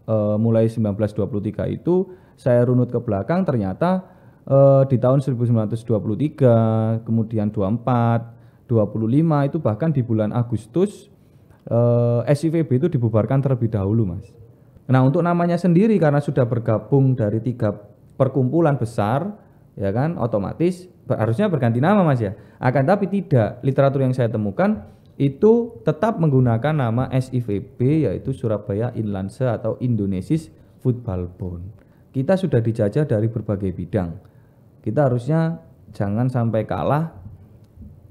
mulai 1923 itu saya runut ke belakang ternyata di tahun 1923, kemudian 24, 25 itu bahkan di bulan Agustus SIVB itu dibubarkan terlebih dahulu, Mas. Nah, untuk namanya sendiri karena sudah bergabung dari 3 perkumpulan besar, ya kan, otomatis harusnya berganti nama, Mas ya. Akan tapi tidak, literatur yang saya temukan itu tetap menggunakan nama SIVB yaitu Surabaya Inlandse atau Indonesis Voetbalbond. Kita sudah dijajah dari berbagai bidang. Kita harusnya jangan sampai kalah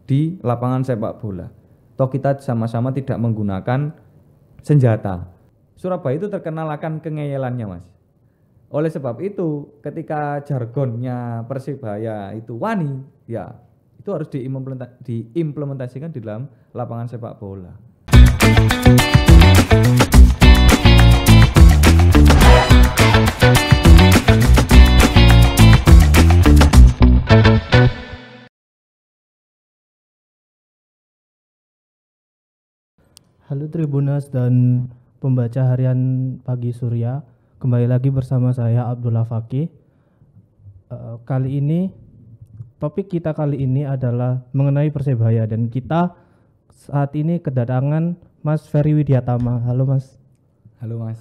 di lapangan sepak bola. Toh kita sama-sama tidak menggunakan senjata. Surabaya itu terkenal akan kengeyelannya, Mas. Oleh sebab itu, ketika jargonnya Persebaya itu wani, ya itu harus diimplementasikan di dalam lapangan sepak bola. Halo Tribunas dan pembaca harian Pagi Surya, kembali lagi bersama saya Abdullah Fakih. Kali ini topik kita kali ini adalah mengenai Persebaya dan kita saat ini kedatangan Mas Ferry Widiatama. Halo Mas. Halo Mas.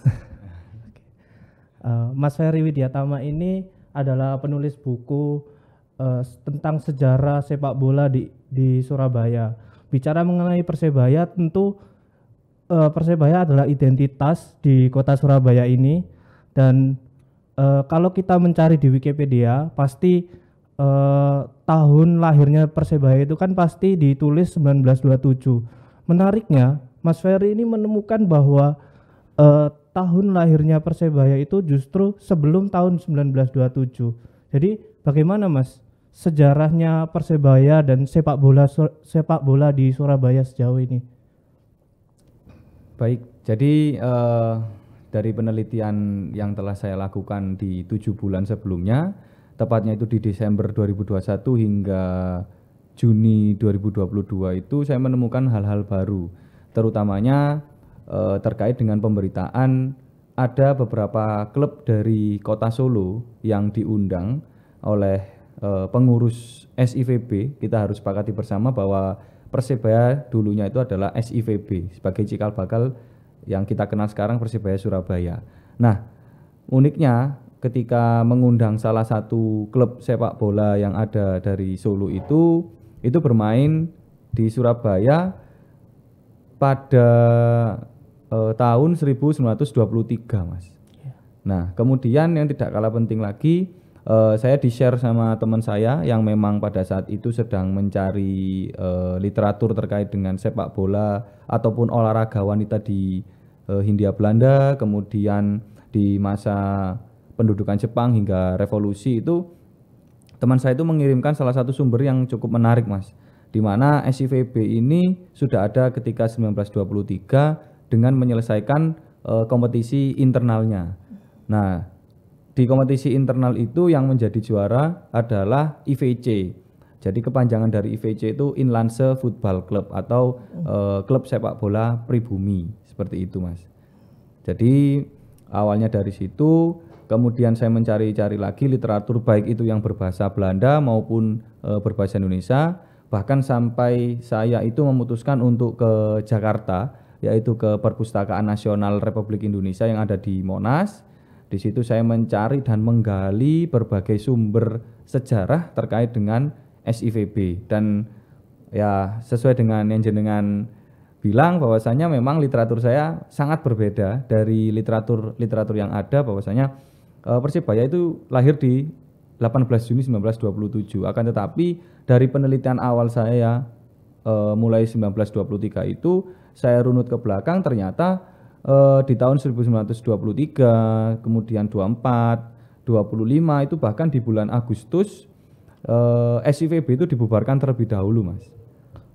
Mas Ferry Widiatama ini adalah penulis buku tentang sejarah sepak bola di Surabaya. Bicara mengenai Persebaya, tentu Persebaya adalah identitas di kota Surabaya ini, dan kalau kita mencari di Wikipedia pasti tahun lahirnya Persebaya itu kan pasti ditulis 1927. Menariknya Mas Ferry ini menemukan bahwa tahun lahirnya Persebaya itu justru sebelum tahun 1927. Jadi bagaimana Mas sejarahnya Persebaya dan sepak bola di Surabaya sejauh ini? Baik, jadi dari penelitian yang telah saya lakukan di 7 bulan sebelumnya, tepatnya itu di Desember 2021 hingga Juni 2022 itu saya menemukan hal-hal baru, terutamanya terkait dengan pemberitaan ada beberapa klub dari kota Solo yang diundang oleh pengurus SIVB. Kita harus sepakati bersama bahwa Persebaya dulunya itu adalah SIVB sebagai cikal bakal yang kita kenal sekarang Persebaya Surabaya. Nah, uniknya ketika mengundang salah satu klub sepak bola yang ada dari Solo itu bermain di Surabaya pada tahun 1923, Mas. Nah, kemudian yang tidak kalah penting lagi, saya di-share sama teman saya yang memang pada saat itu sedang mencari literatur terkait dengan sepak bola ataupun olahraga wanita di Hindia Belanda, kemudian di masa pendudukan Jepang hingga revolusi itu, teman saya itu mengirimkan salah satu sumber yang cukup menarik, Mas, di mana SIVB ini sudah ada ketika 1923 dengan menyelesaikan kompetisi internalnya. Nah, di kompetisi internal itu yang menjadi juara adalah IVC. Jadi kepanjangan dari IVC itu Inlandse Football Club atau klub sepak bola pribumi, seperti itu, Mas. Jadi awalnya dari situ, kemudian saya mencari-cari lagi literatur baik itu yang berbahasa Belanda maupun berbahasa Indonesia, bahkan sampai saya itu memutuskan untuk ke Jakarta, yaitu ke Perpustakaan Nasional Republik Indonesia yang ada di Monas. Di situ saya mencari dan menggali berbagai sumber sejarah terkait dengan SIVB, dan ya sesuai dengan yang jenengan bilang bahwasanya memang literatur saya sangat berbeda dari literatur yang ada, bahwasanya Persebaya itu lahir di 18 Juni 1927. Akan tetapi dari penelitian awal saya mulai 1923 itu saya runut ke belakang, ternyata di tahun 1923, kemudian 24, 25 itu bahkan di bulan Agustus SIVB itu dibubarkan terlebih dahulu, Mas.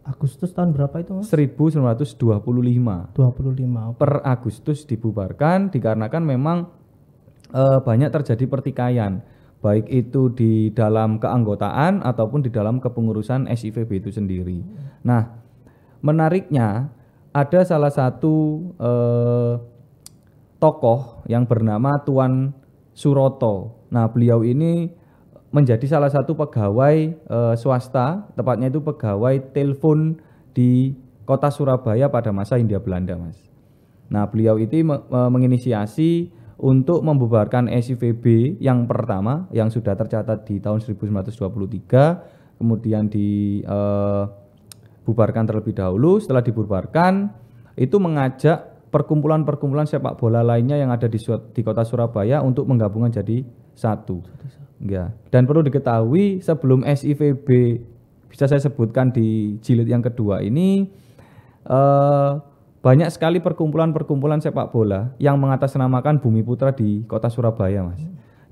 Agustus tahun berapa itu, Mas? 1925. 25. Per Agustus dibubarkan dikarenakan memang banyak terjadi pertikaian, baik itu di dalam keanggotaan ataupun di dalam kepengurusan SIVB itu sendiri. Nah, menariknya ada salah satu tokoh yang bernama Tuan Suroto. Nah, beliau ini menjadi salah satu pegawai swasta, tepatnya itu pegawai telepon di kota Surabaya pada masa Hindia Belanda, Mas. Nah, beliau itu menginisiasi untuk membubarkan SIVB yang pertama yang sudah tercatat di tahun 1923, kemudian dibubarkan terlebih dahulu. Setelah dibubarkan, itu mengajak perkumpulan-perkumpulan sepak bola lainnya yang ada di kota Surabaya untuk menggabungkan jadi satu. Ya. Dan perlu diketahui sebelum SIVB bisa saya sebutkan di jilid yang kedua ini, banyak sekali perkumpulan-perkumpulan sepak bola yang mengatasnamakan Bumi Putra di kota Surabaya, Mas.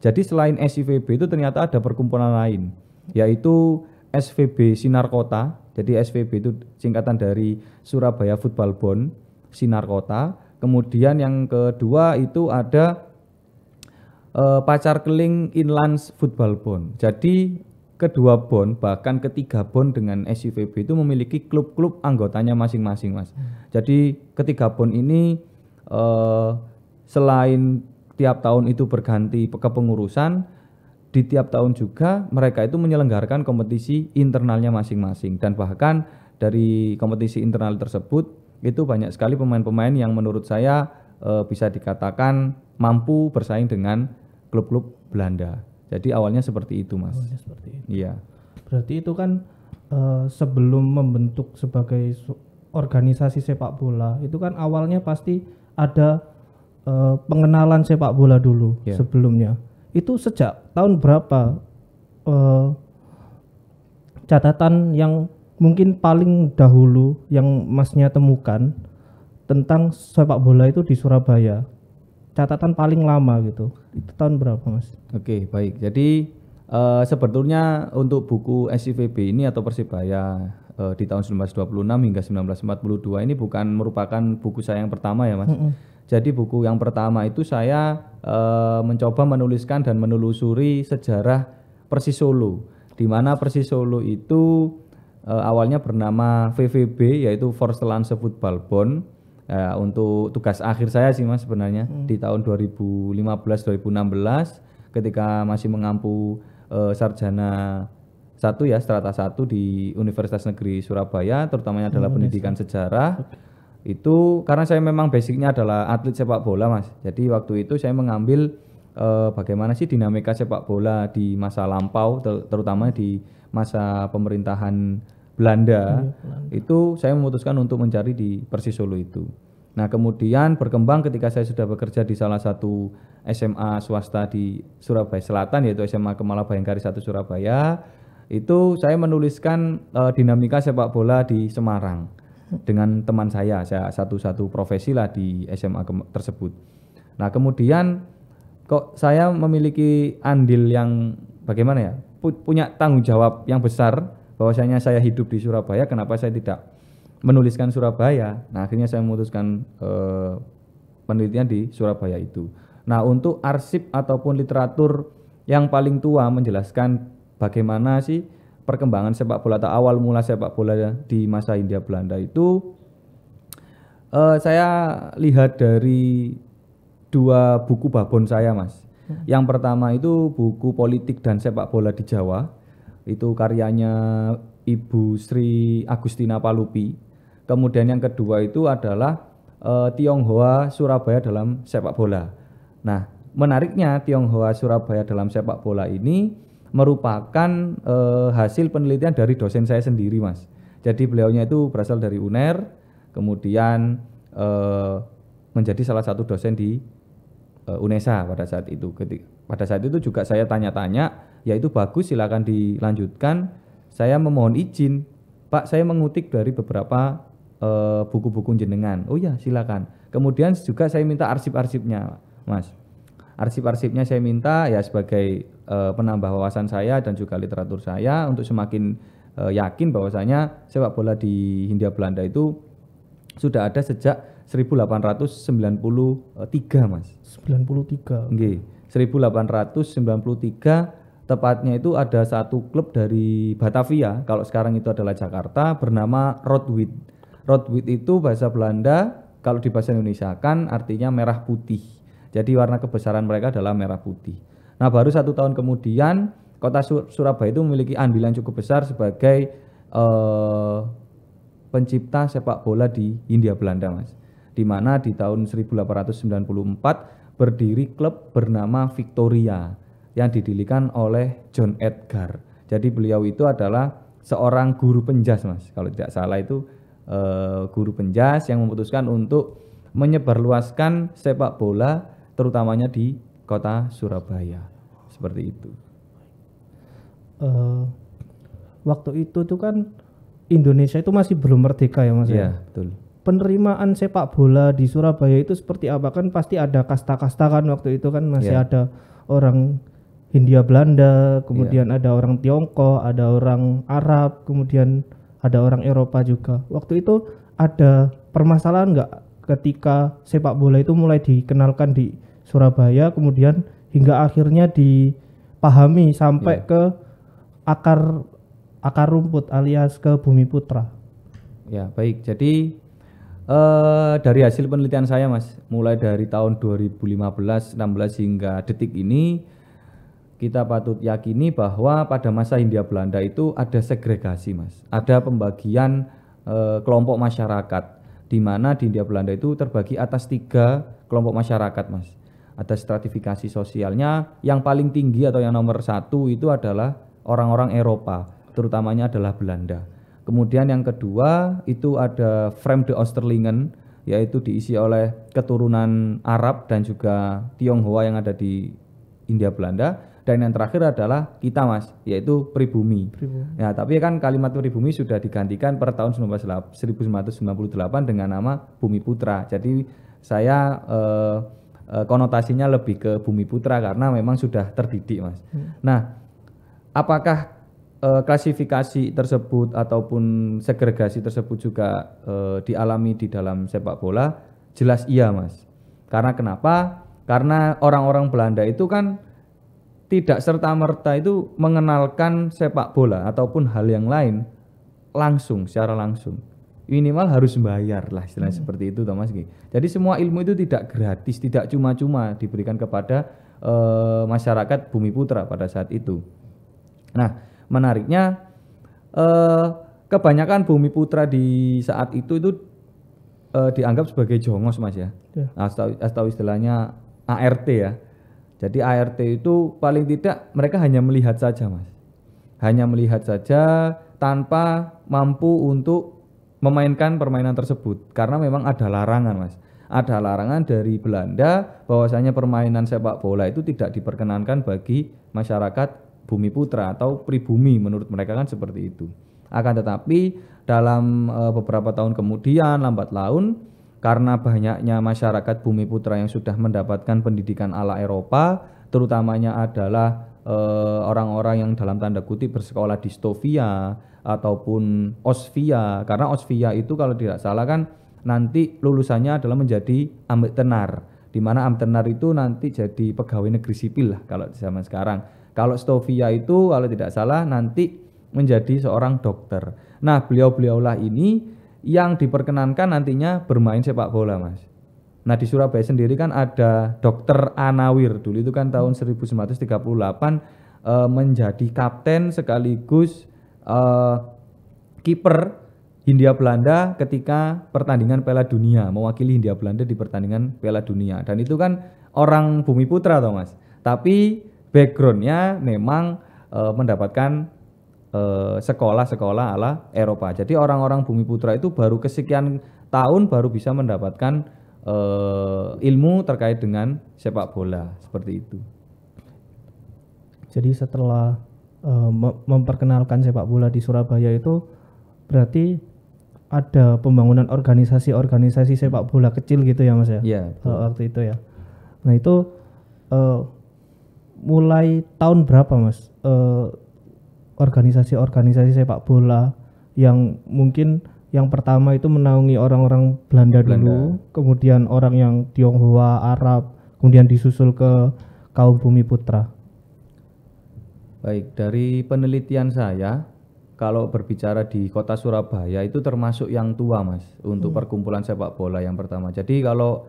Jadi selain SIVB itu ternyata ada perkumpulan lain, yaitu SVB Sinar Kota. Jadi SVB itu singkatan dari Surabaya Football Bond, Sinar Kota. Kemudian yang kedua itu ada Pacar Keling Inlands Football Bond. Jadi kedua bond, bahkan ketiga bond dengan SIVB itu memiliki klub-klub anggotanya masing-masing, Mas. Jadi ketiga bond ini selain tiap tahun itu berganti kepengurusan, di tiap tahun juga mereka itu menyelenggarakan kompetisi internalnya masing-masing. Dan bahkan dari kompetisi internal tersebut itu banyak sekali pemain-pemain yang menurut saya bisa dikatakan mampu bersaing dengan klub-klub Belanda. Jadi awalnya seperti itu, Mas. Awalnya seperti itu. Iya. Berarti itu kan sebelum membentuk sebagai organisasi sepak bola, itu kan awalnya pasti ada pengenalan sepak bola dulu sebelumnya. Itu sejak tahun berapa catatan yang mungkin paling dahulu yang Masnya temukan tentang sepak bola itu di Surabaya? Catatan paling lama gitu, itu tahun berapa, Mas? Oke, baik. Jadi sebetulnya untuk buku SIVB ini atau Persibaya di tahun 1926 hingga 1942 ini bukan merupakan buku saya yang pertama ya, Mas. Jadi buku yang pertama itu saya mencoba menuliskan dan menelusuri sejarah Persis Solo, di mana Persis Solo itu awalnya bernama VVB, yaitu Vorstelandse Football Bond. Untuk tugas akhir saya sih, Mas, sebenarnya di tahun 2015-2016 ketika masih mengampu sarjana 1 ya, strata 1 di Universitas Negeri Surabaya, terutamanya adalah pendidikan sejarah. Itu karena saya memang basicnya adalah atlet sepak bola, Mas. Jadi waktu itu saya mengambil bagaimana sih dinamika sepak bola di masa lampau, terutama di masa pemerintahan Belanda. Itu saya memutuskan untuk mencari di Persis Solo itu. Nah, kemudian berkembang ketika saya sudah bekerja di salah satu SMA swasta di Surabaya Selatan, yaitu SMA Kemala Bayangkari 1 Surabaya. Itu saya menuliskan dinamika sepak bola di Semarang dengan teman saya satu profesi lah di SMA tersebut. Nah, kemudian kok saya memiliki andil yang bagaimana ya, punya tanggung jawab yang besar bahwasanya saya hidup di Surabaya, kenapa saya tidak menuliskan Surabaya? Nah, akhirnya saya memutuskan penelitian di Surabaya itu. Nah, untuk arsip ataupun literatur yang paling tua menjelaskan bagaimana sih perkembangan sepak bola atau awal mula sepak bola di masa Hindia Belanda itu, saya lihat dari 2 buku babon saya, Mas. Yang pertama itu buku Politik dan Sepak Bola di Jawa. Itu karyanya Ibu Sri Agustina Palupi. Kemudian yang kedua itu adalah Tionghoa Surabaya dalam sepak bola. Nah, menariknya Tionghoa Surabaya dalam sepak bola ini merupakan hasil penelitian dari dosen saya sendiri, Mas. Jadi beliaunya itu berasal dari UNER, kemudian menjadi salah satu dosen di UNESA pada saat itu. Pada saat itu juga saya tanya-tanya, yaitu bagus, silakan dilanjutkan. Saya memohon izin, Pak, saya mengutip dari beberapa buku-buku jenengan. Oh ya, silakan. Kemudian juga saya minta arsip-arsipnya, Mas. Arsip-arsipnya saya minta ya sebagai penambah wawasan saya dan juga literatur saya untuk semakin yakin bahwasanya sepak bola di Hindia Belanda itu sudah ada sejak 1893, Mas. 93. Nggih, 1893, tepatnya itu ada satu klub dari Batavia, kalau sekarang itu adalah Jakarta, bernama Rotwit. Rotwit itu bahasa Belanda Kalau di bahasa Indonesia kan artinya merah putih. Jadi warna kebesaran mereka adalah merah putih. Nah, baru 1 tahun kemudian kota Surabaya itu memiliki andil yang cukup besar sebagai pencipta sepak bola di Hindia Belanda, Mas. Di mana di tahun 1894 berdiri klub bernama Victoria yang didirikan oleh John Edgar. Jadi beliau itu adalah seorang guru penjas, Mas. Kalau tidak salah itu guru penjas yang memutuskan untuk menyebarluaskan sepak bola terutamanya di kota Surabaya. Seperti itu. Waktu itu tuh kan Indonesia itu masih belum merdeka ya Mas ya? Iya, betul. Penerimaan sepak bola di Surabaya itu seperti apa? Kan pasti ada kasta-kasta kan waktu itu kan masih ada orang Hindia Belanda, kemudian ada orang Tiongkok, ada orang Arab, kemudian ada orang Eropa juga. Waktu itu ada permasalahan nggak ketika sepak bola itu mulai dikenalkan di Surabaya, kemudian hingga akhirnya dipahami sampai ke akar rumput alias ke Bumi Putra? Ya, baik. Jadi dari hasil penelitian saya, Mas, mulai dari tahun 2015, 16 hingga detik ini, kita patut yakini bahwa pada masa Hindia Belanda itu ada segregasi, Mas. Ada pembagian kelompok masyarakat, di mana di Hindia Belanda itu terbagi atas 3 kelompok masyarakat, Mas. Ada stratifikasi sosialnya, yang paling tinggi atau yang nomor 1 itu adalah orang-orang Eropa, terutamanya adalah Belanda. Kemudian yang kedua itu ada Vreemde Oosterlingen, yaitu diisi oleh keturunan Arab dan juga Tionghoa yang ada di Hindia Belanda. Dan yang terakhir adalah kita, Mas, yaitu pribumi. Ya, tapi kan kalimat pribumi sudah digantikan per tahun 1998 dengan nama Bumi Putra. Jadi saya konotasinya lebih ke Bumi Putra karena memang sudah terdidik, Mas. Nah, apakah klasifikasi tersebut ataupun segregasi tersebut juga dialami di dalam sepak bola? Jelas iya, Mas. Karena kenapa? Karena orang-orang Belanda itu kan tidak serta-merta itu mengenalkan sepak bola ataupun hal yang lain secara langsung. Minimal harus membayar lah, istilahnya seperti itu, Mas. Jadi semua ilmu itu tidak gratis, tidak cuma-cuma diberikan kepada masyarakat Bumi Putra pada saat itu. Nah, menariknya kebanyakan Bumi Putra di saat itu dianggap sebagai jongos, Mas ya. Atau istilahnya ART ya. Jadi ART itu paling tidak mereka hanya melihat saja, Mas. Hanya melihat saja tanpa mampu untuk memainkan permainan tersebut karena memang ada larangan, Mas. Ada larangan dari Belanda bahwasanya permainan sepak bola itu tidak diperkenankan bagi masyarakat Bumi Putra atau pribumi, menurut mereka kan seperti itu. Akan tetapi dalam beberapa tahun kemudian, lambat laun, karena banyaknya masyarakat Bumi Putra yang sudah mendapatkan pendidikan ala Eropa, terutamanya adalah orang-orang yang dalam tanda kutip bersekolah di Stovia ataupun Osvia, karena Osvia itu kalau tidak salah kan nanti lulusannya adalah menjadi ambtenar, di mana ambtenar itu nanti jadi pegawai negeri sipil lah kalau di zaman sekarang. Kalau Stovia itu kalau tidak salah nanti menjadi seorang dokter. Nah, beliau-beliaulah ini yang diperkenankan nantinya bermain sepak bola, Mas. Nah, di Surabaya sendiri kan ada Dr. Anawir, dulu itu kan tahun 1938 menjadi kapten sekaligus kiper Hindia Belanda ketika pertandingan Piala Dunia, mewakili Hindia Belanda di pertandingan Piala Dunia. Dan itu kan orang Bumi Putra toh, Mas. Tapi backgroundnya memang mendapatkan sekolah-sekolah ala Eropa. Jadi orang-orang Bumi Putra itu baru kesekian tahun baru bisa mendapatkan ilmu terkait dengan sepak bola, seperti itu. Jadi setelah memperkenalkan sepak bola di Surabaya itu berarti ada pembangunan organisasi-organisasi sepak bola kecil gitu ya, Mas ya? Iya. Waktu itu ya. Nah, itu mulai tahun berapa, Mas? Organisasi-organisasi sepak bola yang mungkin yang pertama itu menaungi orang-orang Belanda dulu, kemudian orang yang Tionghoa, Arab, kemudian disusul ke kaum Bumi Putra. Baik, dari penelitian saya kalau berbicara di kota Surabaya itu termasuk yang tua Mas untuk perkumpulan sepak bola yang pertama. Jadi kalau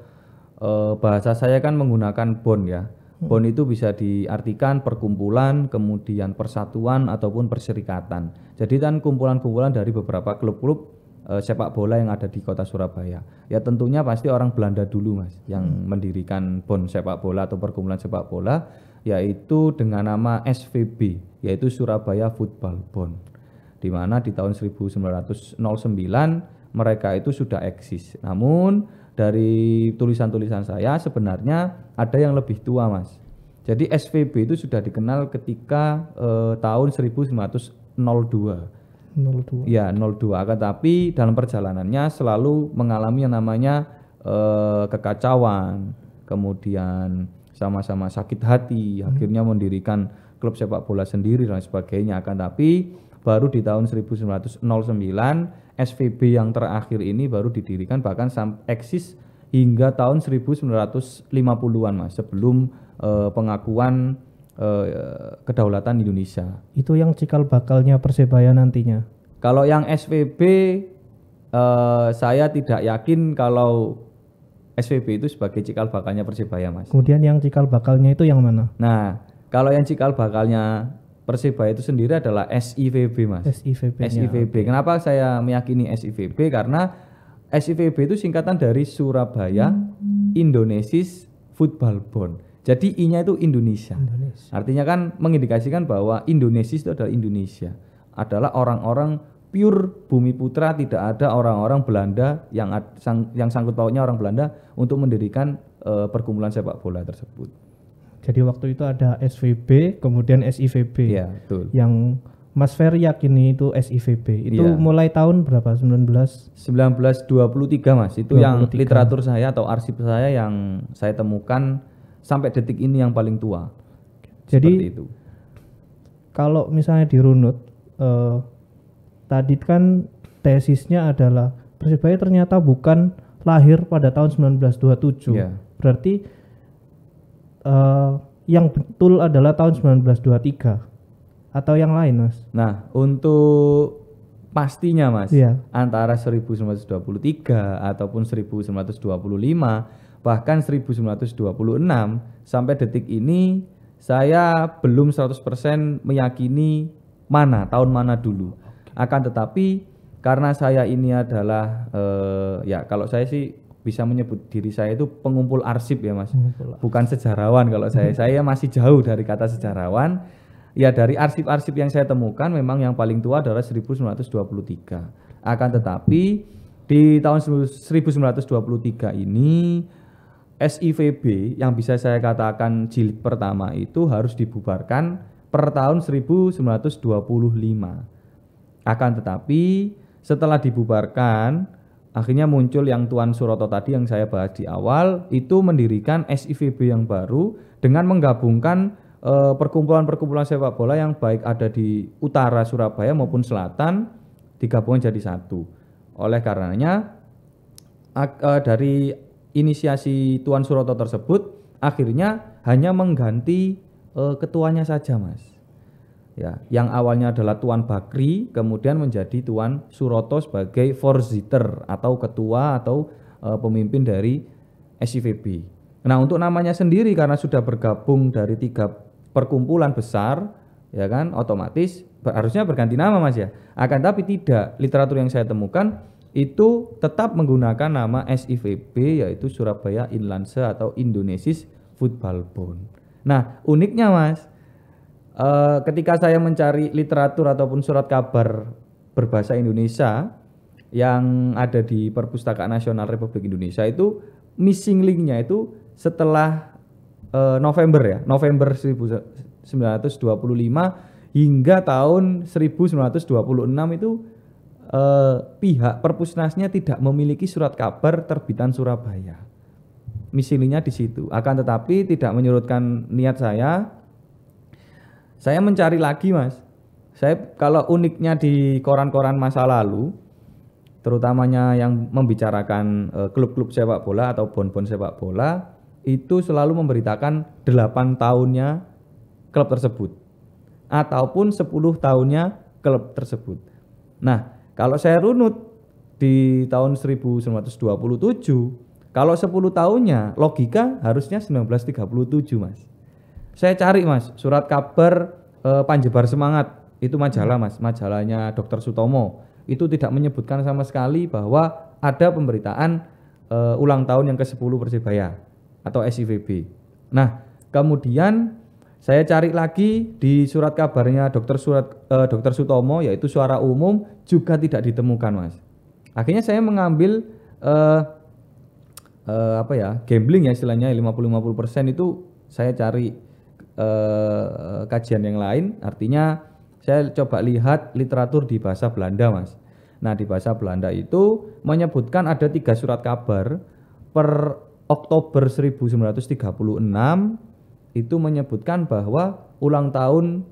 bahasa saya kan menggunakan BON ya. BON itu bisa diartikan perkumpulan, kemudian persatuan ataupun perserikatan. Jadi kan kumpulan-kumpulan dari beberapa klub-klub sepak bola yang ada di kota Surabaya. Ya tentunya pasti orang Belanda dulu Mas yang mendirikan BON sepak bola atau perkumpulan sepak bola, yaitu dengan nama SVB, yaitu Surabaya Football Bond, di mana di tahun 1909 mereka itu sudah eksis. Namun dari tulisan-tulisan saya sebenarnya ada yang lebih tua Mas. Jadi SVB itu sudah dikenal ketika tahun 1902. 02. Ya 02, akan tapi dalam perjalanannya selalu mengalami yang namanya kekacauan, kemudian sama-sama sakit hati, akhirnya mendirikan klub sepak bola sendiri dan sebagainya. Akan tapi baru di tahun 1909 SVB yang terakhir ini baru didirikan, bahkan eksis hingga tahun 1950-an Mas, sebelum pengakuan kedaulatan Indonesia. Itu yang cikal bakalnya Persebaya nantinya. Kalau yang SVB saya tidak yakin kalau SVB itu sebagai cikal bakalnya Persebaya Mas. Kemudian yang cikal bakalnya itu yang mana? Nah, kalau yang cikal bakalnya Persebaya itu sendiri adalah SIVB Mas. SIVB-nya. SIVB. Kenapa saya meyakini SIVB? Karena SIVB itu singkatan dari Surabaya Indonesis Football Bond. Jadi I-nya itu Indonesia. Artinya kan mengindikasikan bahwa Indonesis itu adalah Indonesia. Adalah orang-orang pure bumi putra, tidak ada orang-orang Belanda yang sangkut pautnya orang Belanda untuk mendirikan perkumpulan sepak bola tersebut. Jadi waktu itu ada SVB, kemudian SIVB. Iya, betul. Yang Mas Ferry yakini itu SIVB. Itu mulai tahun berapa? 1923 Mas. Itu 23. yang literatur saya atau arsip saya yang saya temukan sampai detik ini yang paling tua. Jadi seperti itu. Kalau misalnya dirunut, tadi kan tesisnya adalah Persebaya ternyata bukan lahir pada tahun 1927. Iya. Berarti yang betul adalah tahun 1923 atau yang lain Mas? Nah, untuk pastinya Mas, antara 1923 ataupun 1925 bahkan 1926 sampai detik ini saya belum 100% meyakini tahun mana dulu. Akan tetapi karena saya ini adalah ya kalau saya sih bisa menyebut diri saya itu pengumpul arsip ya Mas. Bukan sejarawan kalau saya masih jauh dari kata sejarawan. Ya dari arsip-arsip yang saya temukan memang yang paling tua adalah 1923. Akan tetapi di tahun 1923 ini SIVB yang bisa saya katakan jilid pertama itu harus dibubarkan per tahun 1925. Akan tetapi setelah dibubarkan akhirnya muncul yang Tuan Suroto tadi yang saya bahas di awal, itu mendirikan SIVB yang baru dengan menggabungkan perkumpulan-perkumpulan sepak bola yang baik ada di utara Surabaya maupun selatan digabungkan jadi satu. Oleh karenanya dari inisiasi Tuan Suroto tersebut akhirnya hanya mengganti ketuanya saja Mas. Ya, yang awalnya adalah Tuan Bakri kemudian menjadi Tuan Suroto sebagai Vorsitter atau ketua atau pemimpin dari SIVB. Nah, untuk namanya sendiri karena sudah bergabung dari 3 perkumpulan besar, ya kan, otomatis harusnya berganti nama Mas ya. Akan tapi tidak, literatur yang saya temukan itu tetap menggunakan nama SIVB yaitu Surabaya Inlandse atau Indonesis Football Bond. Nah, uniknya Mas, ketika saya mencari literatur ataupun surat kabar berbahasa Indonesia yang ada di Perpustakaan Nasional Republik Indonesia itu missing link-nya itu setelah November 1925 hingga tahun 1926 itu pihak Perpusnasnya tidak memiliki surat kabar terbitan Surabaya. Missing link-nya di situ. Akan tetapi tidak menyurutkan niat saya mencari lagi Mas. Saya kalau uniknya di koran-koran masa lalu, terutamanya yang membicarakan klub-klub sepak bola atau bon-bon sepak bola, itu selalu memberitakan 8 tahunnya klub tersebut ataupun 10 tahunnya klub tersebut. Nah, kalau saya runut di tahun 1927, kalau 10 tahunnya logika harusnya 1937, Mas. Saya cari, Mas, surat kabar Panjebar Semangat, itu majalah, Mas, majalahnya Dr. Sutomo. Itu tidak menyebutkan sama sekali bahwa ada pemberitaan ulang tahun yang ke-10 Persebaya atau SIVB. Nah, kemudian saya cari lagi di surat kabarnya Dr. Sutomo, yaitu Suara Umum, juga tidak ditemukan, Mas. Akhirnya saya mengambil gambling ya istilahnya, 50-50% itu saya cari kajian yang lain. Artinya saya coba lihat literatur di bahasa Belanda, Mas. Nah, di bahasa Belanda itu menyebutkan ada 3 surat kabar per Oktober 1936 itu menyebutkan bahwa ulang tahun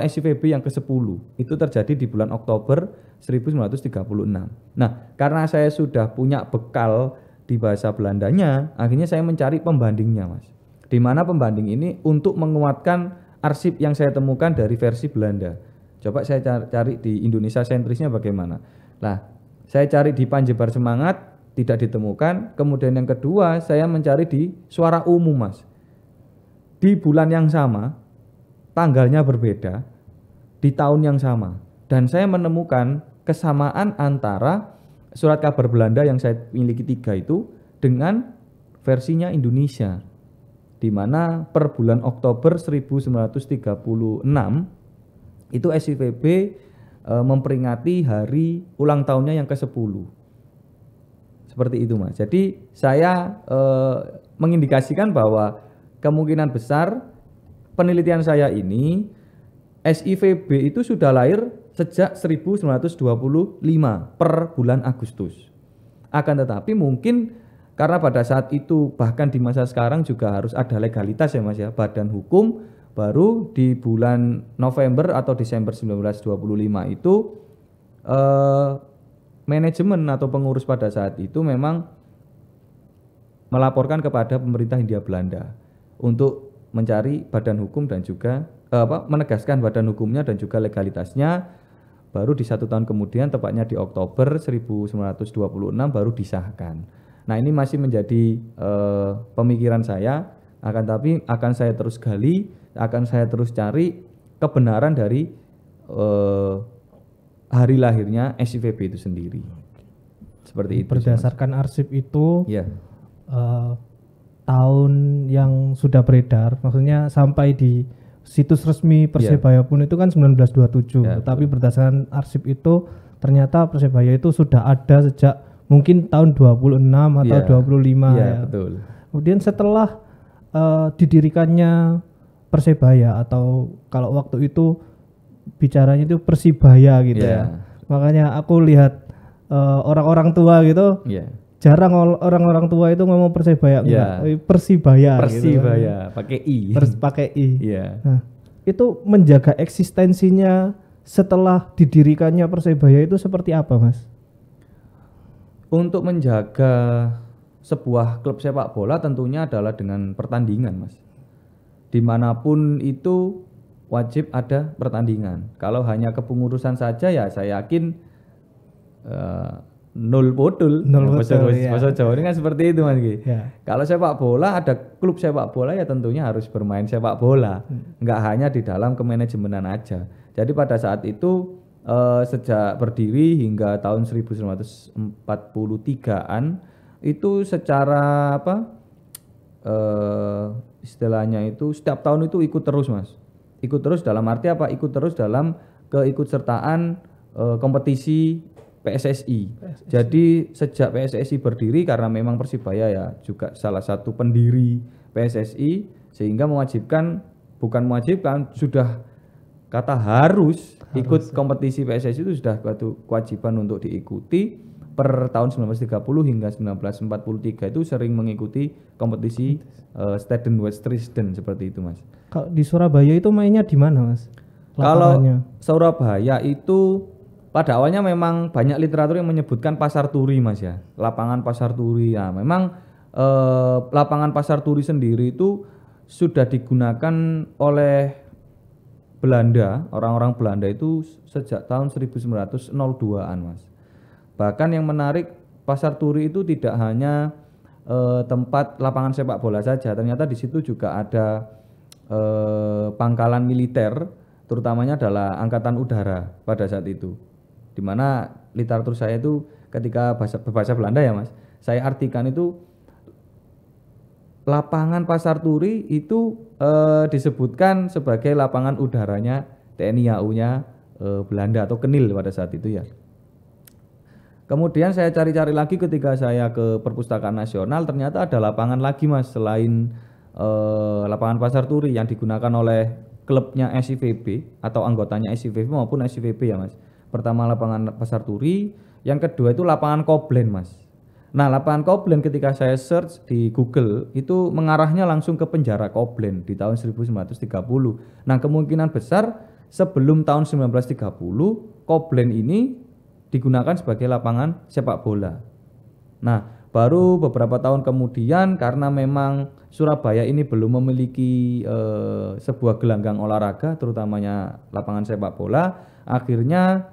SIVB yang ke-10 itu terjadi di bulan Oktober 1936. Nah, karena saya sudah punya bekal di bahasa Belandanya, akhirnya saya mencari pembandingnya, Mas. Di mana pembanding ini untuk menguatkan arsip yang saya temukan dari versi Belanda. Coba saya cari di Indonesia sentrisnya bagaimana. Nah, saya cari di Panjebar Semangat, tidak ditemukan. Kemudian yang kedua, saya mencari di Suara Umum, Mas. Di bulan yang sama, tanggalnya berbeda, di tahun yang sama. Dan saya menemukan kesamaan antara surat kabar Belanda yang saya miliki 3 itu dengan versinya Indonesia. Di mana per bulan Oktober 1936 itu SIVB memperingati hari ulang tahunnya yang ke-10. Seperti itu, Mas. Jadi saya mengindikasikan bahwa kemungkinan besar penelitian saya ini SIVB itu sudah lahir sejak 1925 per bulan Agustus. Akan tetapi mungkin karena pada saat itu bahkan di masa sekarang juga harus ada legalitas ya, Mas ya, badan hukum, baru di bulan November atau Desember 1925 itu manajemen atau pengurus pada saat itu memang melaporkan kepada pemerintah Hindia Belanda untuk mencari badan hukum dan juga menegaskan badan hukumnya dan juga legalitasnya. Baru di 1 tahun kemudian, tepatnya di Oktober 1926 baru disahkan. Nah, ini masih menjadi pemikiran saya, akan saya terus gali, akan saya terus cari kebenaran dari hari lahirnya SIVB itu sendiri. Seperti itu. Berdasarkan arsip itu, ya. Tahun yang sudah beredar, maksudnya sampai di situs resmi Persebaya pun itu kan 1927, tapi berdasarkan arsip itu ternyata Persebaya itu sudah ada sejak mungkin tahun 26 atau 25 ya. Betul. Kemudian setelah didirikannya Persebaya, atau kalau waktu itu bicaranya itu Persibaya gitu ya. Makanya aku lihat orang-orang tua gitu, jarang orang-orang tua itu ngomong Persebaya, Persibaya. Persibaya, gitu. Pakai I. Pakai I. Nah, itu menjaga eksistensinya setelah didirikannya Persebaya itu seperti apa, Mas? Untuk menjaga sebuah klub sepak bola tentunya adalah dengan pertandingan, Mas. Dimanapun itu wajib ada pertandingan. Kalau hanya kepengurusan saja ya saya yakin nol bodul. Bahasa Jawa ini kan seperti itu, Mas. Kalau sepak bola, ada klub sepak bola ya tentunya harus bermain sepak bola. Enggak hanya di dalam kemanajemenan aja. Jadi pada saat itu sejak berdiri hingga tahun 1943-an itu secara istilahnya itu setiap tahun itu ikut terus, Mas. Ikut terus dalam arti apa? Ikut terus dalam keikutsertaan kompetisi PSSI. Jadi sejak PSSI berdiri, karena memang Persibaya ya juga salah satu pendiri PSSI, sehingga bukan mewajibkan, sudah kata harus ikut kompetisi PSSI itu sudah suatu kewajiban untuk diikuti. Per tahun 1930 hingga 1943 itu sering mengikuti kompetisi Steden Westrisden seperti itu, Mas. Kalau di Surabaya itu mainnya di mana, Mas? Kalau Surabaya itu pada awalnya memang banyak literatur yang menyebutkan Pasar Turi, Mas ya. Lapangan Pasar Turi ya. Memang lapangan Pasar Turi sendiri itu sudah digunakan oleh Belanda, orang-orang Belanda itu sejak tahun 1902-an, Mas. Bahkan yang menarik, Pasar Turi itu tidak hanya tempat lapangan sepak bola saja, ternyata di situ juga ada pangkalan militer, terutamanya adalah angkatan udara pada saat itu. Di mana literatur saya itu ketika berbahasa Belanda ya, Mas, saya artikan itu lapangan Pasar Turi itu disebutkan sebagai lapangan udaranya TNI AU-nya Belanda atau Kenil pada saat itu ya. Kemudian saya cari-cari lagi ketika saya ke Perpustakaan Nasional, ternyata ada lapangan lagi, Mas, selain lapangan Pasar Turi yang digunakan oleh klubnya SIVB atau anggotanya SIVB maupun SIVB ya, Mas. Pertama lapangan Pasar Turi, yang kedua itu lapangan Koblen, Mas. Nah, lapangan Koblen ketika saya search di Google itu mengarahnya langsung ke penjara Koblen di tahun 1930. Nah, kemungkinan besar sebelum tahun 1930 Koblen ini digunakan sebagai lapangan sepak bola. Nah, baru beberapa tahun kemudian karena memang Surabaya ini belum memiliki sebuah gelanggang olahraga terutamanya lapangan sepak bola, akhirnya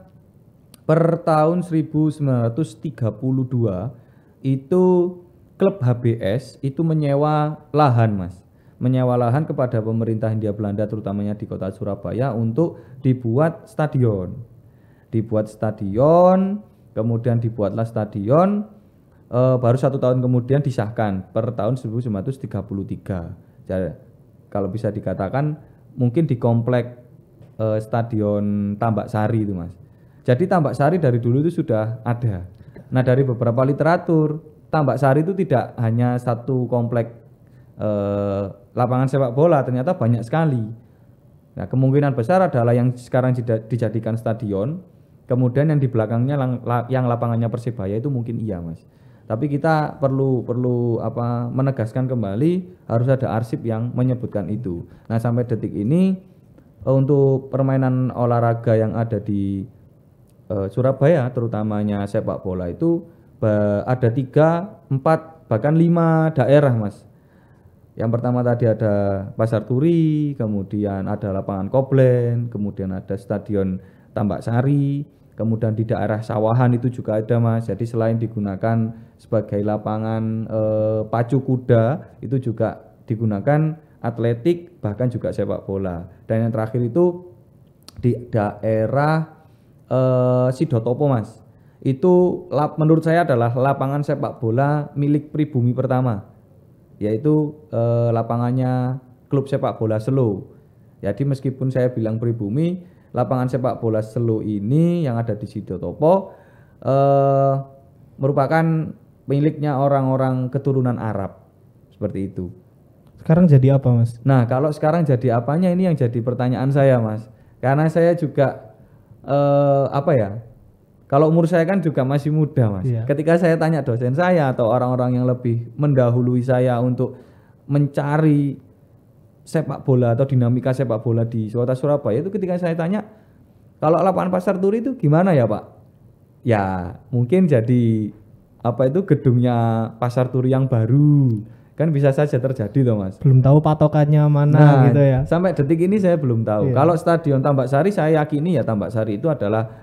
per tahun 1932 itu klub HBS itu menyewa lahan, Mas. Menyewa lahan kepada pemerintah Hindia Belanda terutamanya di kota Surabaya untuk dibuat stadion. Dibuat stadion, kemudian dibuatlah stadion, baru 1 tahun kemudian disahkan per tahun 1933. Jadi, kalau bisa dikatakan mungkin di komplek Stadion Tambak Sari itu, Mas. Jadi Tambak Sari dari dulu itu sudah ada. Nah, dari beberapa literatur, Tambak Sari itu tidak hanya satu komplek lapangan sepak bola, ternyata banyak sekali. Nah, kemungkinan besar adalah yang sekarang dijadikan stadion, kemudian yang di belakangnya yang lapangannya Persebaya itu mungkin iya, Mas. Tapi kita perlu menegaskan kembali harus ada arsip yang menyebutkan itu. Nah, sampai detik ini untuk permainan olahraga yang ada di Surabaya terutamanya sepak bola itu ada 3, 4 bahkan 5 daerah, Mas. Yang pertama tadi ada Pasar Turi, kemudian ada lapangan Koblen, kemudian ada Stadion Tambak Sari, kemudian di daerah Sawahan itu juga ada, Mas. Jadi selain digunakan sebagai lapangan pacu kuda, itu juga digunakan atletik bahkan juga sepak bola. Dan yang terakhir itu di daerah Sidotopo, Mas. Itu menurut saya adalah lapangan sepak bola milik pribumi pertama, yaitu lapangannya klub sepak bola Selo. Jadi meskipun saya bilang pribumi, lapangan sepak bola Selo ini yang ada di Sidotopo merupakan miliknya orang-orang keturunan Arab. Seperti itu. Sekarang jadi apa, Mas? Nah, kalau sekarang jadi apanya ini yang jadi pertanyaan saya, Mas. Karena saya juga kalau umur saya kan juga masih muda, Mas. Iya. Ketika saya tanya dosen saya atau orang-orang yang lebih mendahului saya untuk mencari sepak bola atau dinamika sepak bola di kota Surabaya, itu ketika saya tanya, kalau lapangan Pasar Turi itu gimana ya, Pak? Ya, mungkin jadi gedungnya Pasar Turi yang baru. Kan bisa saja terjadi toh, Mas. Belum tahu patokannya mana gitu ya. Sampai detik ini saya belum tahu. Iya. Kalau Stadion Tambak Sari saya yakini ya Tambak Sari itu adalah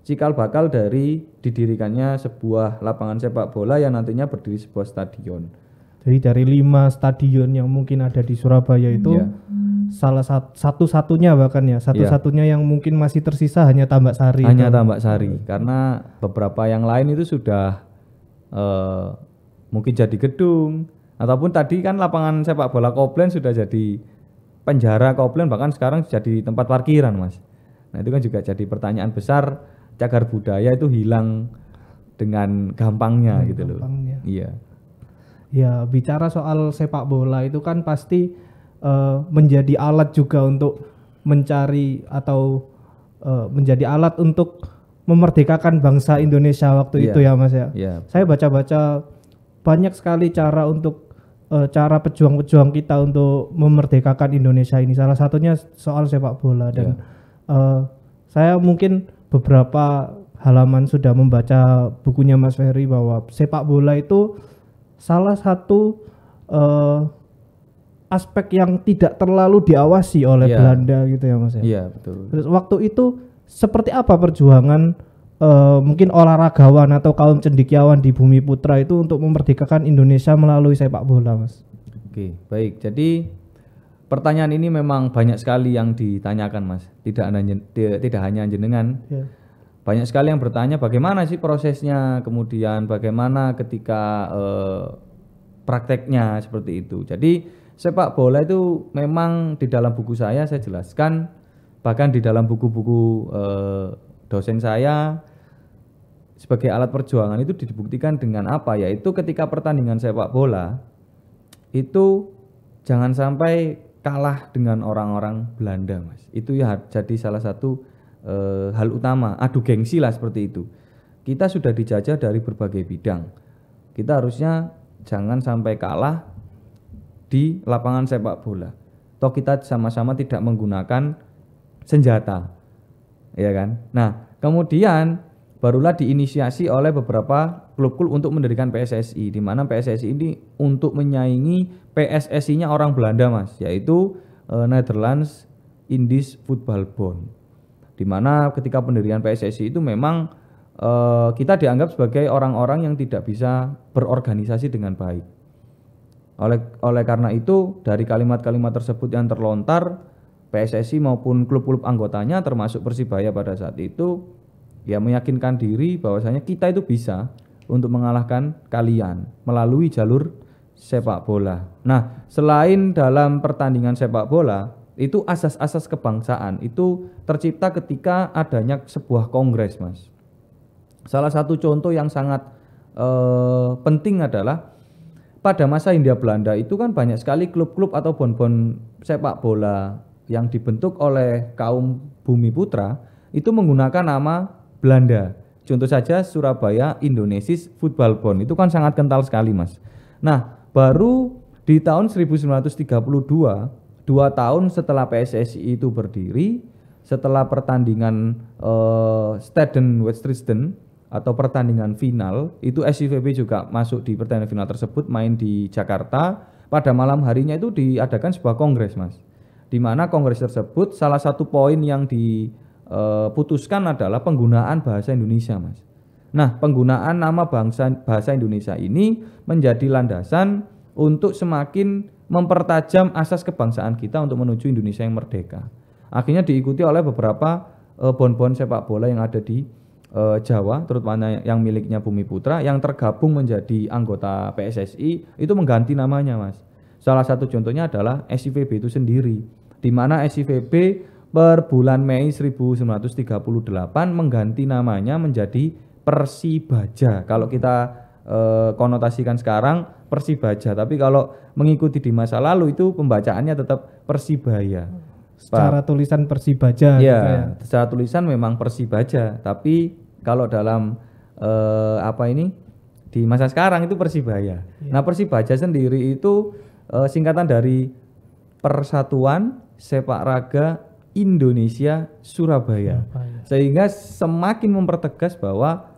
cikal bakal dari didirikannya sebuah lapangan sepak bola yang nantinya berdiri sebuah stadion. Jadi dari 5 stadion yang mungkin ada di Surabaya itu salah satu-satunya bahkan ya, satu-satunya yang mungkin masih tersisa hanya Tambak Sari. Hanya Tambak Sari, karena beberapa yang lain itu sudah mungkin jadi gedung, ataupun tadi kan lapangan sepak bola Koblen sudah jadi penjara Koblen, bahkan sekarang jadi tempat parkiran, Mas. Nah, itu kan juga jadi pertanyaan besar, cagar budaya itu hilang dengan gampangnya gitu loh. Iya. Ya, bicara soal sepak bola itu kan pasti menjadi alat juga untuk mencari atau menjadi alat untuk memerdekakan bangsa Indonesia waktu itu ya, Mas ya. Saya baca-baca banyak sekali cara untuk cara pejuang-pejuang kita untuk memerdekakan Indonesia ini. Salah satunya soal sepak bola dan saya mungkin beberapa halaman sudah membaca bukunya Mas Ferry bahwa sepak bola itu salah satu aspek yang tidak terlalu diawasi oleh Iya. Belanda gitu ya Mas ya. Iya, betul. Terus waktu itu seperti apa perjuangan mungkin olahragawan atau kaum cendekiawan di Bumi Putra itu untuk memerdekakan Indonesia melalui sepak bola, Mas? Oke, baik. Jadi pertanyaan ini memang banyak sekali yang ditanyakan, Mas. Tidak hanya jenengan. Ya. Banyak sekali yang bertanya bagaimana sih prosesnya, kemudian bagaimana ketika prakteknya seperti itu. Jadi sepak bola itu memang di dalam buku saya jelaskan, bahkan di dalam buku-buku dosen saya, sebagai alat perjuangan itu dibuktikan dengan apa? Yaitu ketika pertandingan sepak bola itu jangan sampai kalah dengan orang-orang Belanda, Mas. Itu ya jadi salah satu hal utama, adu gengsi lah seperti itu. Kita sudah dijajah dari berbagai bidang. Kita harusnya jangan sampai kalah di lapangan sepak bola. Toh kita sama-sama tidak menggunakan senjata. Ya kan? Nah, kemudian barulah diinisiasi oleh beberapa klub-klub untuk mendirikan PSSI, di mana PSSI ini untuk menyaingi PSSI-nya orang Belanda, Mas, yaitu Netherlands Indies Football Bond. Di mana ketika pendirian PSSI itu memang kita dianggap sebagai orang-orang yang tidak bisa berorganisasi dengan baik. Oleh karena itu, dari kalimat-kalimat tersebut yang terlontar, PSSI maupun klub-klub anggotanya termasuk Persibaya pada saat itu ya meyakinkan diri bahwasanya kita itu bisa untuk mengalahkan kalian melalui jalur sepak bola. Nah, selain dalam pertandingan sepak bola, itu asas-asas kebangsaan itu tercipta ketika adanya sebuah kongres, Mas. Salah satu contoh yang sangat penting adalah pada masa Hindia Belanda itu kan banyak sekali klub-klub atau bon-bon sepak bola yang dibentuk oleh kaum Bumi Putra itu menggunakan nama Belanda. Contoh saja Surabaya Indonesian Football Bond, itu kan sangat kental sekali, Mas. Nah, baru di tahun 1932, 2 tahun setelah PSSI itu berdiri, setelah pertandingan Steden-Wedstrijden atau pertandingan final, itu SIVB juga masuk di pertandingan final tersebut, main di Jakarta. Pada malam harinya itu diadakan sebuah kongres, Mas. Di mana kongres tersebut salah satu poin yang putuskan adalah penggunaan bahasa Indonesia, Mas. Nah, penggunaan nama bahasa Indonesia ini menjadi landasan untuk semakin mempertajam asas kebangsaan kita untuk menuju Indonesia yang merdeka. Akhirnya diikuti oleh beberapa bon-bon sepak bola yang ada di Jawa, terutama yang miliknya Bumi Putra, yang tergabung menjadi anggota PSSI, itu mengganti namanya, Mas. Salah satu contohnya adalah SIVB itu sendiri, di mana SIVB per bulan Mei 1938 mengganti namanya menjadi Persibaja. Kalau kita konotasikan sekarang Persibaja, tapi kalau mengikuti di masa lalu itu pembacaannya tetap Persibaya. Secara tulisan Persibaja. Ya, gitu ya. secara tulisan memang Persibaja, tapi kalau dalam di masa sekarang itu Persibaya. Nah, Persibaja sendiri itu singkatan dari Persatuan Sepak Raga Indonesia Surabaya. Sehingga semakin mempertegas bahwa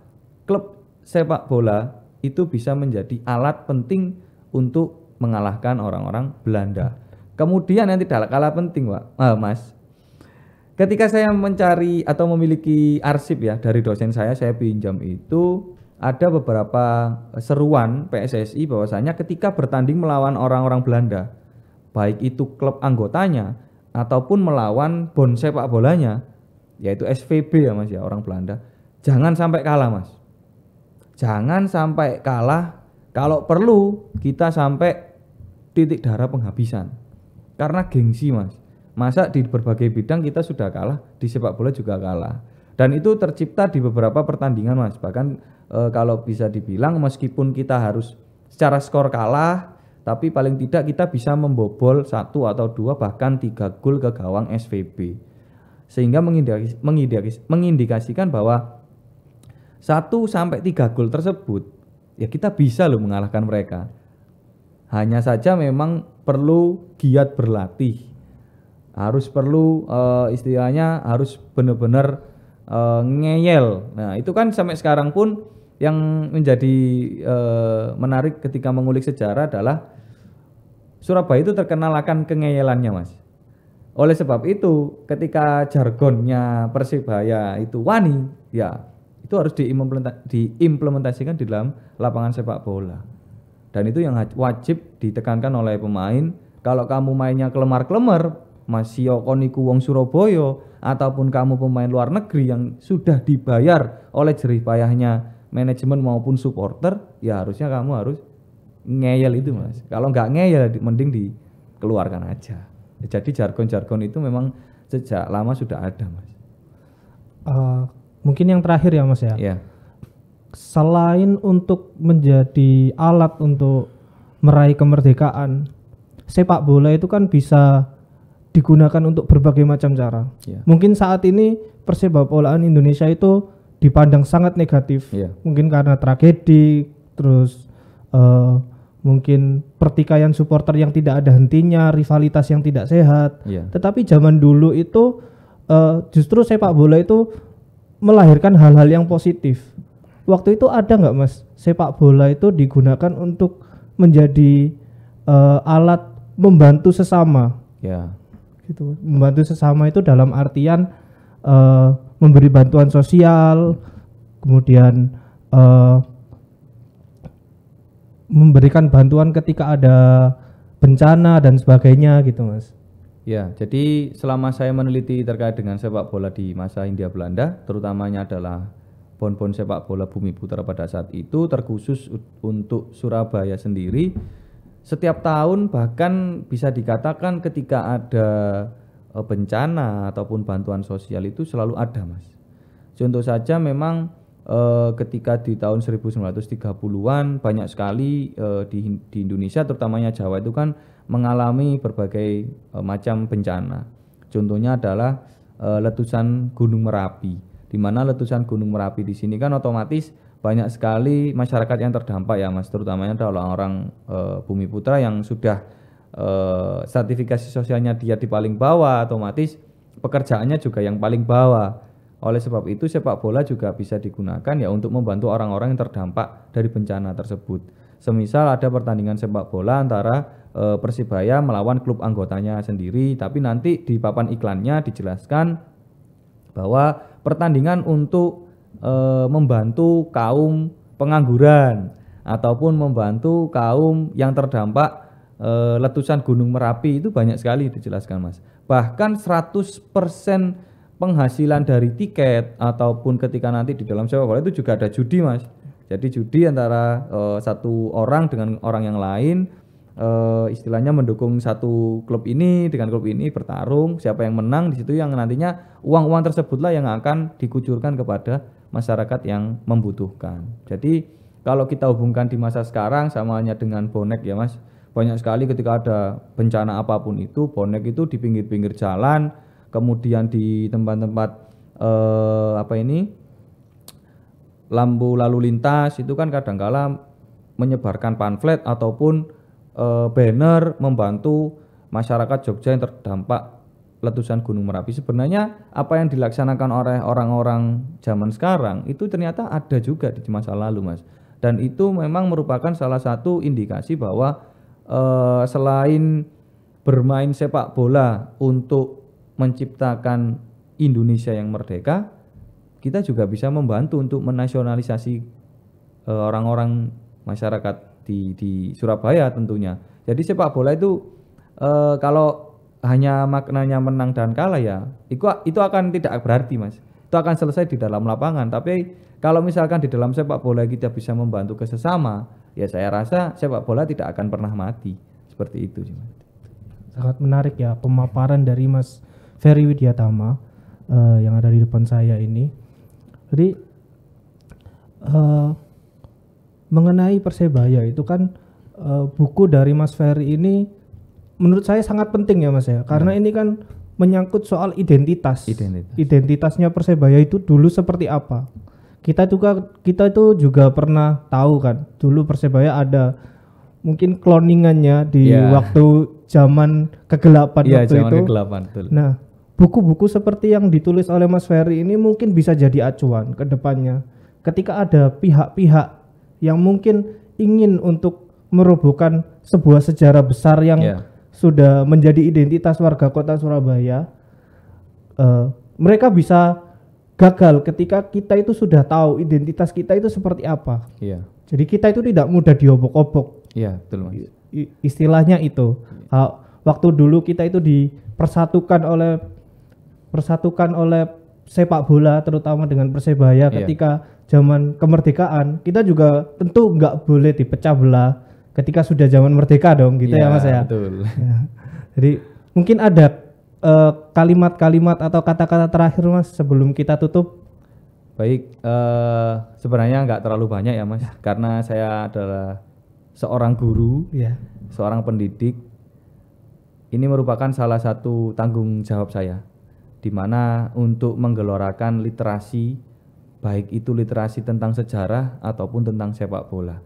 klub sepak bola itu bisa menjadi alat penting untuk mengalahkan orang-orang Belanda. Kemudian yang tidak kalah penting, Mas, ketika saya mencari atau memiliki arsip ya dari dosen saya pinjam itu ada beberapa seruan PSSI bahwasanya ketika bertanding melawan orang-orang Belanda, baik itu klub anggotanya ataupun melawan bon sepak bolanya, yaitu SVB ya, Mas ya, orang Belanda, jangan sampai kalah, Mas. Jangan sampai kalah, kalau perlu kita sampai titik darah penghabisan. Karena gengsi, Mas. Masa di berbagai bidang kita sudah kalah, di sepak bola juga kalah. Dan itu tercipta di beberapa pertandingan, Mas. Bahkan kalau bisa dibilang meskipun kita harus secara skor kalah, tapi paling tidak kita bisa membobol 1 atau 2 bahkan 3 gol ke gawang SVB. Sehingga mengindikasikan bahwa 1 sampai 3 gol tersebut ya kita bisa loh mengalahkan mereka. Hanya saja memang perlu giat berlatih. Harus perlu istilahnya harus benar-benar ngeyel. Nah, itu kan sampai sekarang pun yang menjadi menarik ketika mengulik sejarah adalah Surabaya itu terkenal akan kengeyelannya, Mas. Oleh sebab itu, ketika jargonnya Persebaya itu wani, ya itu harus diimplementasikan di dalam lapangan sepak bola. Dan itu yang wajib ditekankan oleh pemain. Kalau kamu mainnya kelemar-kelemar, masih koniku wong Surabaya, ataupun kamu pemain luar negeri yang sudah dibayar oleh jerih payahnya manajemen maupun supporter, ya harusnya kamu harus ngeyel itu, Mas. Kalau nggak ngeyel, mending dikeluarkan aja. Jadi jargon-jargon itu memang sejak lama sudah ada, Mas. Mungkin yang terakhir ya, Mas ya. Ya. Selain untuk menjadi alat untuk meraih kemerdekaan, sepak bola itu kan bisa digunakan untuk berbagai macam cara. Ya. Mungkin saat ini persepak bolaan Indonesia itu dipandang sangat negatif. Ya. Mungkin karena tragedi, terus mungkin pertikaian supporter yang tidak ada hentinya, rivalitas yang tidak sehat. Ya. Tetapi zaman dulu itu justru sepak bola itu melahirkan hal-hal yang positif. Waktu itu ada nggak, Mas, sepak bola itu digunakan untuk menjadi alat membantu sesama? Ya. Gitu. Membantu sesama itu dalam artian memberi bantuan sosial, kemudian memberikan bantuan ketika ada bencana dan sebagainya gitu, Mas. Ya, jadi selama saya meneliti terkait dengan sepak bola di masa Hindia Belanda, terutamanya adalah pon-pon sepak bola Bumi Putra pada saat itu, terkhusus untuk Surabaya sendiri, setiap tahun bahkan bisa dikatakan ketika ada bencana ataupun bantuan sosial itu selalu ada, Mas. Contoh saja memang ketika di tahun 1930-an banyak sekali di Indonesia terutamanya Jawa itu kan mengalami berbagai macam bencana. Contohnya adalah letusan Gunung Merapi, di mana letusan Gunung Merapi di sini kan otomatis banyak sekali masyarakat yang terdampak ya, Mas, terutamanya adalah orang Bumi Putra yang sudah sertifikasi sosialnya dia di paling bawah, otomatis pekerjaannya juga yang paling bawah. Oleh sebab itu sepak bola juga bisa digunakan ya untuk membantu orang-orang yang terdampak dari bencana tersebut. Semisal ada pertandingan sepak bola antara Persibaya melawan klub anggotanya sendiri, tapi nanti di papan iklannya dijelaskan bahwa pertandingan untuk membantu kaum pengangguran ataupun membantu kaum yang terdampak letusan Gunung Merapi, itu banyak sekali dijelaskan, Mas. Bahkan 100% penghasilan dari tiket ataupun ketika nanti di dalam sepak bola itu juga ada judi, Mas. Jadi judi antara satu orang dengan orang yang lain, istilahnya mendukung satu klub ini dengan klub ini bertarung, siapa yang menang di situ yang nantinya uang-uang tersebutlah yang akan dikucurkan kepada masyarakat yang membutuhkan. Jadi kalau kita hubungkan di masa sekarang samanya dengan bonek ya, Mas, banyak sekali ketika ada bencana apapun itu bonek itu di pinggir-pinggir jalan, kemudian di tempat-tempat lampu lalu lintas itu kan kadangkala menyebarkan pamflet ataupun banner membantu masyarakat Jogja yang terdampak letusan Gunung Merapi. Sebenarnya apa yang dilaksanakan oleh orang-orang zaman sekarang itu ternyata ada juga di masa lalu, Mas. Dan itu memang merupakan salah satu indikasi bahwa selain bermain sepak bola untuk menciptakan Indonesia yang merdeka, kita juga bisa membantu untuk menasionalisasi orang-orang masyarakat di Surabaya tentunya. Jadi sepak bola itu kalau hanya maknanya menang dan kalah ya, itu akan tidak berarti, Mas. Itu akan selesai di dalam lapangan. Tapi kalau misalkan di dalam sepak bola kita bisa membantu ke sesama, ya saya rasa sepak bola tidak akan pernah mati. Seperti itu sih, Mas. Sangat menarik ya pemaparan dari Mas Ferry Widiatama yang ada di depan saya ini. Jadi mengenai Persebaya itu kan buku dari Mas Ferry ini menurut saya sangat penting ya, Mas ya, karena ini kan menyangkut soal identitas. Identitasnya Persebaya itu dulu seperti apa. Kita itu juga pernah tahu kan, dulu Persebaya ada mungkin cloningannya di waktu zaman kegelapan waktu itu. Kegelapan, betul. Nah, buku-buku seperti yang ditulis oleh Mas Ferry ini mungkin bisa jadi acuan ke depannya. Ketika ada pihak-pihak yang mungkin ingin untuk merobohkan sebuah sejarah besar yang Ya. sudah menjadi identitas warga kota Surabaya. Mereka bisa gagal ketika kita itu sudah tahu identitas kita itu seperti apa. Iya. Jadi kita itu tidak mudah diobok-obok. Iya, betul Mas. Istilahnya itu. Waktu dulu kita itu dipersatukan oleh sepak bola, terutama dengan Persebaya. Iya. Ketika zaman kemerdekaan, kita juga tentu nggak boleh dipecah belah ketika sudah zaman merdeka dong, gitu ya Mas ya. Betul. Ya. Jadi mungkin ada kalimat-kalimat atau kata-kata terakhir Mas sebelum kita tutup. Baik, sebenarnya nggak terlalu banyak ya Mas, karena saya adalah seorang guru, Ya. seorang pendidik. Ini merupakan salah satu tanggung jawab saya, di mana untuk menggelorakan literasi, baik itu literasi tentang sejarah ataupun tentang sepak bola.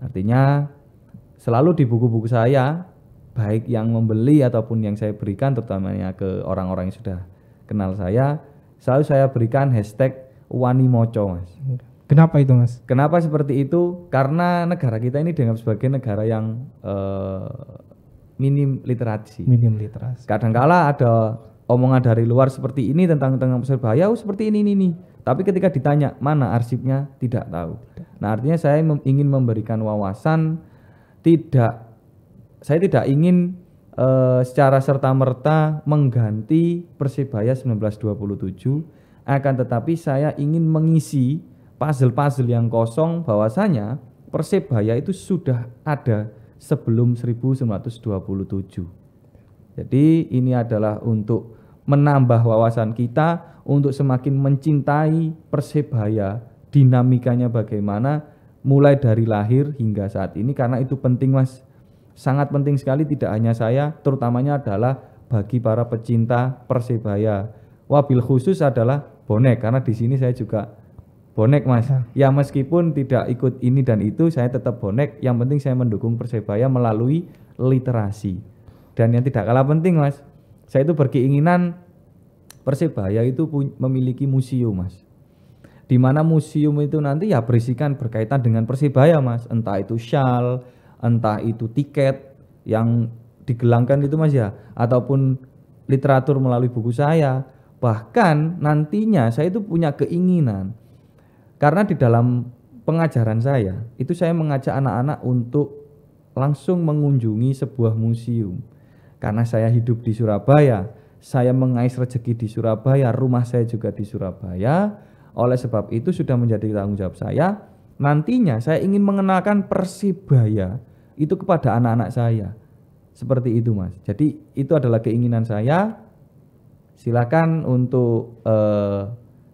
Artinya selalu di buku-buku saya, baik yang membeli ataupun yang saya berikan, terutamanya ke orang-orang yang sudah kenal saya, selalu saya berikan hashtag Wani Moco Mas. Kenapa itu Mas? Kenapa seperti itu? Karena negara kita ini dianggap sebagai negara yang minim literasi. Minim literasi. Kadangkala ada omongan dari luar seperti ini tentang Persebaya, seperti ini. Tapi ketika ditanya mana arsipnya, tidak tahu. Nah, artinya saya ingin memberikan wawasan, saya tidak ingin secara serta-merta mengganti Persebaya 1927, akan tetapi saya ingin mengisi puzzle-puzzle yang kosong, bahwasanya Persebaya itu sudah ada sebelum 1927. Jadi ini adalah untuk menambah wawasan kita, untuk semakin mencintai Persebaya, dinamikanya bagaimana mulai dari lahir hingga saat ini, karena itu penting Mas. Sangat penting sekali, tidak hanya saya, terutamanya adalah bagi para pecinta Persebaya. Wabil khusus adalah bonek, karena di sini saya juga bonek Mas. Ya meskipun tidak ikut ini dan itu, saya tetap bonek. Yang penting saya mendukung Persebaya melalui literasi. Dan yang tidak kalah penting Mas, saya itu berkeinginan Persebaya itu memiliki museum Mas. Di mana museum itu nanti ya berisikan berkaitan dengan Persebaya Mas. Entah itu shawl, entah itu tiket yang digelangkan itu Mas ya, ataupun literatur melalui buku saya. Bahkan nantinya saya itu punya keinginan, karena di dalam pengajaran saya itu saya mengajak anak-anak untuk langsung mengunjungi sebuah museum. Karena saya hidup di Surabaya, saya mengais rezeki di Surabaya, rumah saya juga di Surabaya. Oleh sebab itu sudah menjadi tanggung jawab saya. Nantinya saya ingin mengenalkan Persebaya itu kepada anak-anak saya. Seperti itu Mas. Jadi itu adalah keinginan saya. Silakan untuk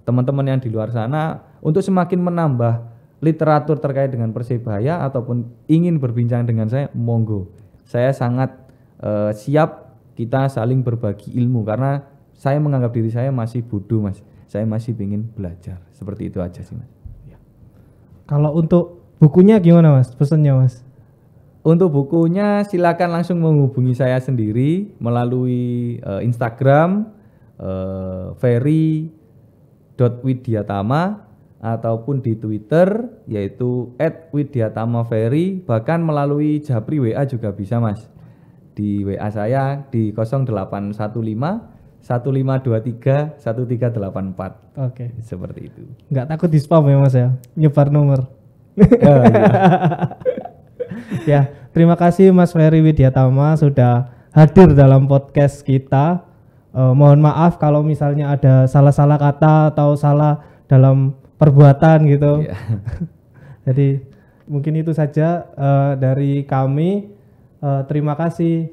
teman-teman yang di luar sana untuk semakin menambah literatur terkait dengan Persebaya ataupun ingin berbincang dengan saya, monggo. Saya sangat siap kita saling berbagi ilmu, karena saya menganggap diri saya masih bodoh Mas. Saya masih ingin belajar. Seperti itu aja sih Mas. Kalau untuk bukunya gimana Mas? Pesannya Mas? Untuk bukunya silakan langsung menghubungi saya sendiri melalui Instagram ferry.widyatama ataupun di Twitter yaitu @widyatamaferry, bahkan melalui Japri WA juga bisa Mas. Di WA saya di 0815 1523 1384. Oke. Seperti itu. Nggak takut di spam ya Mas ya? Nyebar nomor. Ya, terima kasih Mas Ferry Widyatama sudah hadir dalam podcast kita. Mohon maaf kalau misalnya ada salah-salah kata atau salah dalam perbuatan gitu. Yeah. Jadi mungkin itu saja dari kami. Terima kasih.